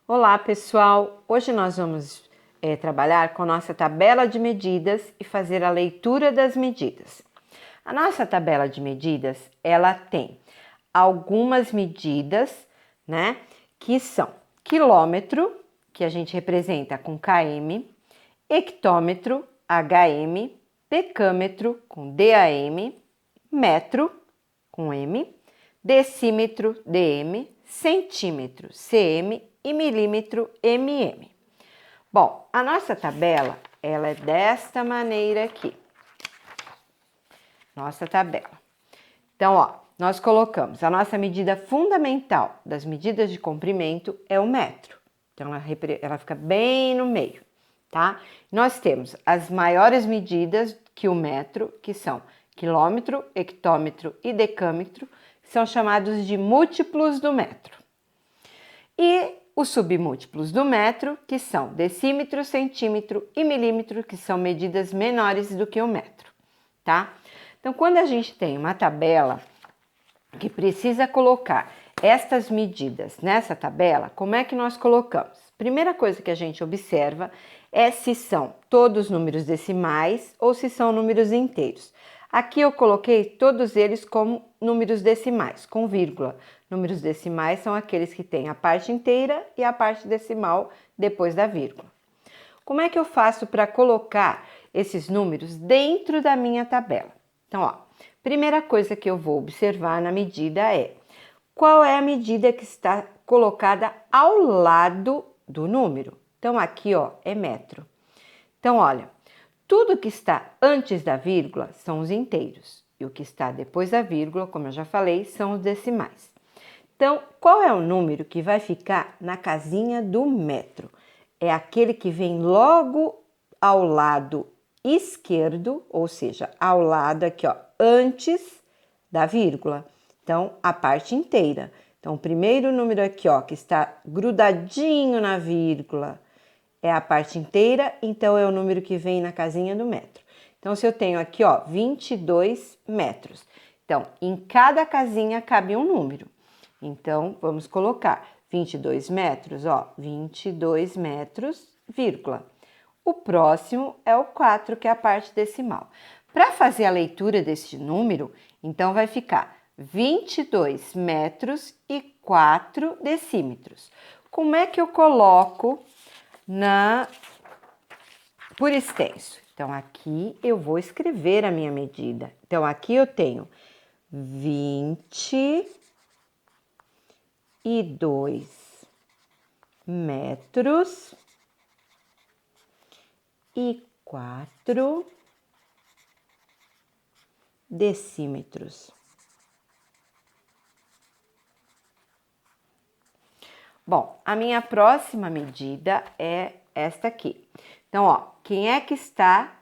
Olá, pessoal! Hoje nós vamos trabalhar com nossa tabela de medidas e fazer a leitura das medidas. A nossa tabela de medidas, ela tem algumas medidas, né, que são quilômetro, que a gente representa com km, hectômetro, hm, decâmetro, com DAM, metro, com M, decímetro, DM, centímetro, CM e milímetro, MM. Bom, a nossa tabela, ela é desta maneira aqui. Nossa tabela. Então, ó, nós colocamos a nossa medida fundamental das medidas de comprimento é o metro. Então, ela fica bem no meio, tá? Nós temos as maiores medidas que o metro, que são quilômetro, hectômetro e decâmetro, que são chamados de múltiplos do metro. E os submúltiplos do metro, que são decímetro, centímetro e milímetro, que são medidas menores do que o metro, tá? Então, quando a gente tem uma tabela que precisa colocar estas medidas nessa tabela, como é que nós colocamos? Primeira coisa que a gente observa é se são todos números decimais ou se são números inteiros. Aqui eu coloquei todos eles como números decimais, com vírgula. Números decimais são aqueles que têm a parte inteira e a parte decimal depois da vírgula. Como é que eu faço para colocar esses números dentro da minha tabela? Então, ó, primeira coisa que eu vou observar na medida é qual é a medida que está colocada ao lado do número. Então, aqui, ó, é metro. Então, olha, tudo que está antes da vírgula são os inteiros e o que está depois da vírgula, como eu já falei, são os decimais. Então, qual é o número que vai ficar na casinha do metro? É aquele que vem logo ao lado esquerdo, ou seja, ao lado aqui, ó, antes da vírgula. Então, a parte inteira. Então, o primeiro número aqui, ó, que está grudadinho na vírgula, é a parte inteira, então é o número que vem na casinha do metro. Então, se eu tenho aqui, ó, 22 metros. Então, em cada casinha cabe um número. Então, vamos colocar 22 metros, ó, 22 metros, vírgula. O próximo é o 4, que é a parte decimal. Para fazer a leitura deste número, então vai ficar 22 metros e 4 decímetros. Como é que eu coloco por extenso? Então, aqui eu vou escrever a minha medida. Então, aqui eu tenho 22 metros e 4 decímetros. Bom, a minha próxima medida é esta aqui. Então, ó, quem é que está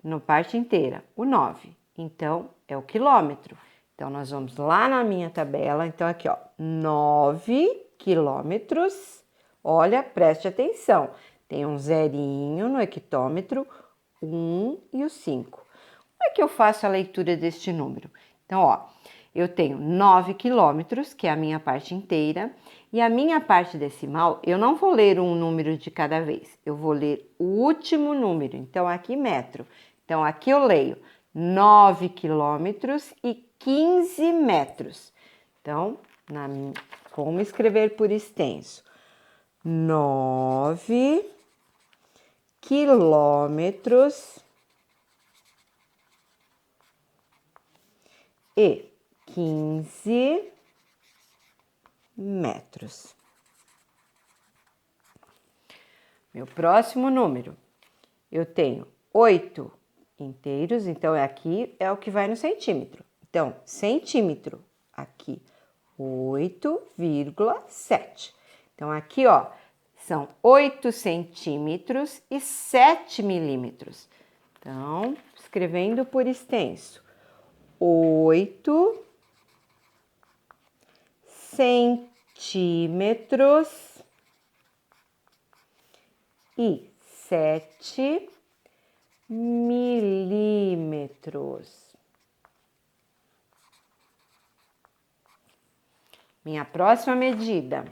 na parte inteira? O 9. Então, é o quilômetro. Então, nós vamos lá na minha tabela. Então, aqui, ó, 9 quilômetros. Olha, preste atenção. Tem um zerinho no hectômetro, 1 e o 5. Como é que eu faço a leitura deste número? Então, ó, eu tenho 9 quilômetros, que é a minha parte inteira, e a minha parte decimal, eu não vou ler um número de cada vez, eu vou ler o último número, então aqui metro. Então, aqui eu leio 9 quilômetros e 15 metros. Então, como escrever por extenso? 9 quilômetros e 15 metros. Meu próximo número, eu tenho 8 inteiros, então aqui é o que vai no centímetro. Então, centímetro, aqui, 8,7. Então, aqui, ó, são 8 centímetros e 7 milímetros. Então, escrevendo por extenso, 8 centímetros e 7 milímetros. Minha próxima medida.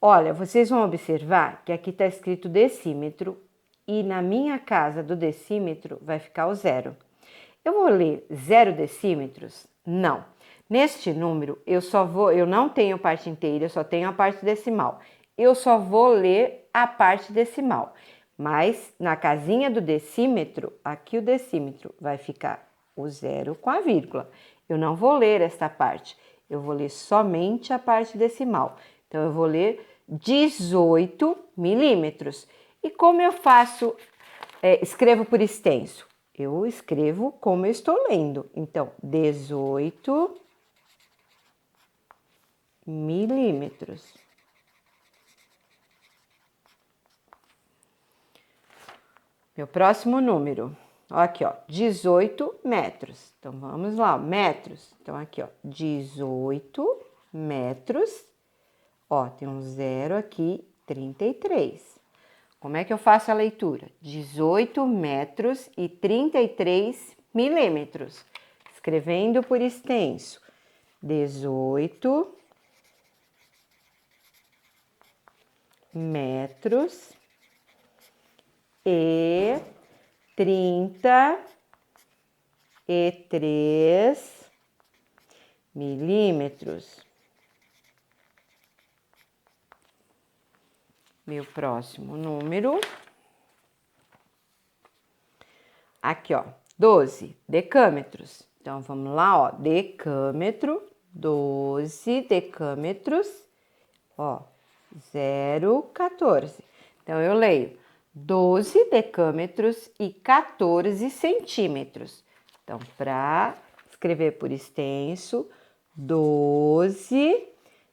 Olha, vocês vão observar que aqui está escrito decímetro e na minha casa do decímetro vai ficar o 0. Eu vou ler 0 decímetros? Não. Neste número, eu não tenho parte inteira, eu só tenho a parte decimal. Eu só vou ler a parte decimal. Mas na casinha do decímetro, aqui o decímetro vai ficar o 0 com a vírgula. Eu não vou ler esta parte, eu vou ler somente a parte decimal. Então, eu vou ler 18 milímetros. E como eu faço, escrevo por extenso? Eu escrevo como eu estou lendo. Então, 18 milímetros. Meu próximo número, ó, aqui, ó, 18 metros. Então, vamos lá, metros. Então, aqui, ó, 18 metros. Ó, tem um 0 aqui, 33. Como é que eu faço a leitura? 18 metros e 33 milímetros. Escrevendo por extenso. 18 metros e 33 milímetros. Meu próximo número. Aqui, ó, 12 decâmetros. Então, vamos lá, ó, decâmetro, 12 decâmetros, ó, 0,14. Então, eu leio 12 decâmetros e 14 centímetros. Então, para escrever por extenso, 12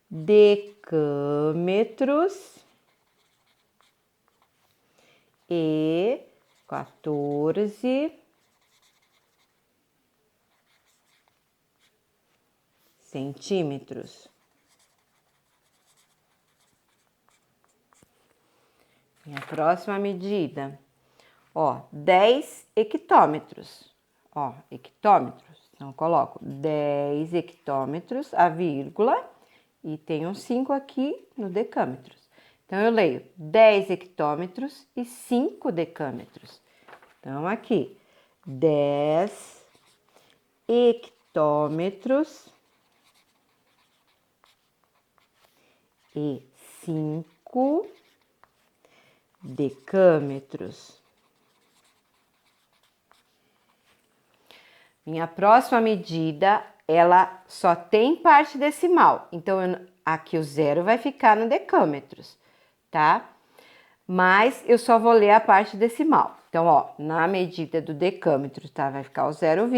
decâmetros e 14 centímetros. Minha próxima medida, ó, 10 hectômetros. Ó, hectômetros. Então, eu coloco 10 hectômetros, a vírgula, e tem um 5 aqui no decâmetros. Então, eu leio 10 hectômetros e 5 decâmetros. Então, aqui, 10 hectômetros e 5 decâmetros. Minha próxima medida, ela só tem parte decimal. Então, aqui o 0 vai ficar no decâmetros, tá? Mas eu só vou ler a parte decimal. Então, ó, na medida do decâmetro, tá? Vai ficar o 0,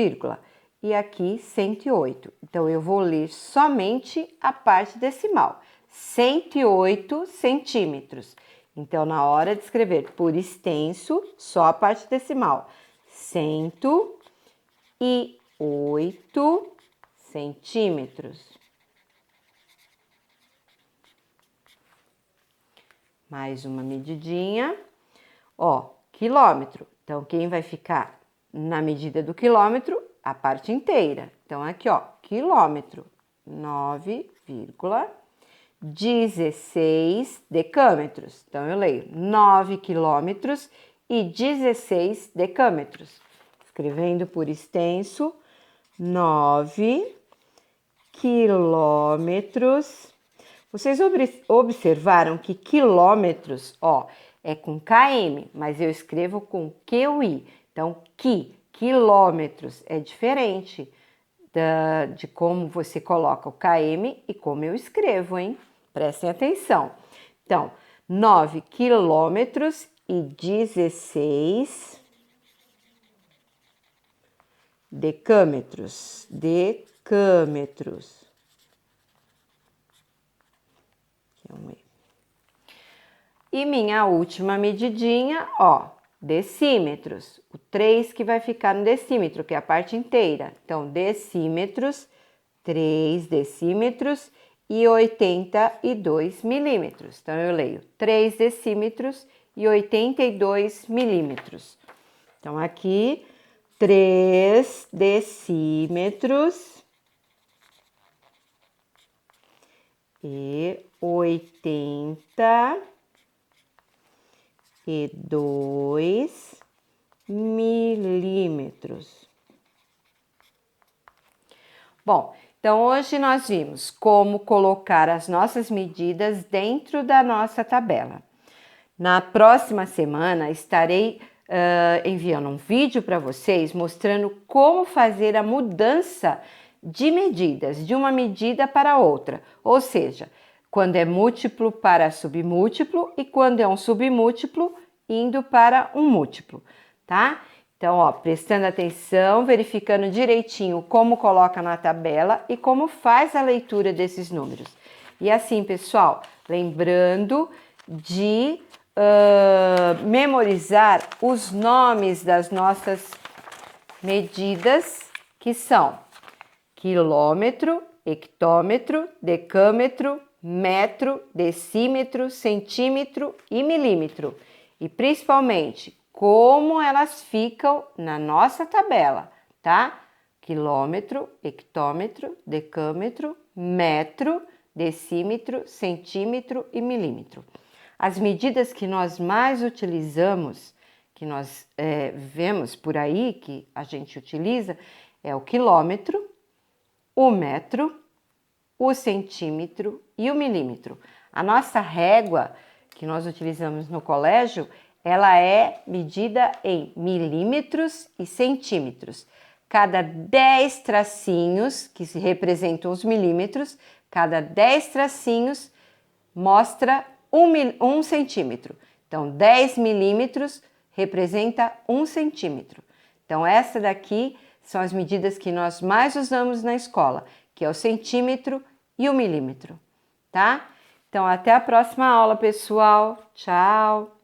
e aqui 108. Então, eu vou ler somente a parte decimal. 108 centímetros. Então, na hora de escrever por extenso, só a parte decimal. 108 centímetros. Mais uma medidinha. Ó, quilômetro. Então, quem vai ficar na medida do quilômetro? A parte inteira. Então, aqui, ó, quilômetro, 9,16 decâmetros. Então, eu leio 9 quilômetros e 16 decâmetros. Escrevendo por extenso, 9 quilômetros. Vocês observaram que quilômetros, ó, é com km, mas eu escrevo com QI. Então, quilômetros é diferente de como você coloca o km e como eu escrevo, hein? Prestem atenção. Então, 9 quilômetros e 16 decâmetros. Decâmetros. E minha última medidinha, ó, decímetros. O 3 que vai ficar no decímetro, que é a parte inteira. Então, decímetros, 3 decímetros e 82 milímetros. Então, eu leio 3 decímetros e 82 milímetros. Então, aqui, 3 decímetros e 82 milímetros. Bom, então hoje nós vimos como colocar as nossas medidas dentro da nossa tabela. Na próxima semana estarei enviando um vídeo para vocês mostrando como fazer a mudança de medidas, de uma medida para outra, ou seja, quando é múltiplo para submúltiplo e quando é um submúltiplo indo para um múltiplo, tá? Então, ó, prestando atenção, verificando direitinho como coloca na tabela e como faz a leitura desses números. E assim, pessoal, lembrando de memorizar os nomes das nossas medidas, que são quilômetro, hectômetro, decâmetro, metro, decímetro, centímetro e milímetro. E principalmente, como elas ficam na nossa tabela, tá? Quilômetro, hectômetro, decâmetro, metro, decímetro, centímetro e milímetro. As medidas que nós mais utilizamos, que nós vemos por aí, que a gente utiliza, é o quilômetro, o metro, o centímetro e o milímetro. A nossa régua, que nós utilizamos no colégio, ela é medida em milímetros e centímetros. Cada 10 tracinhos, que se representam os milímetros, cada 10 tracinhos mostra 1 centímetro. Então, 10 milímetros representa 1 centímetro. Então, essa daqui são as medidas que nós mais usamos na escola, que é o centímetro e o milímetro, tá? Então, até a próxima aula, pessoal. Tchau!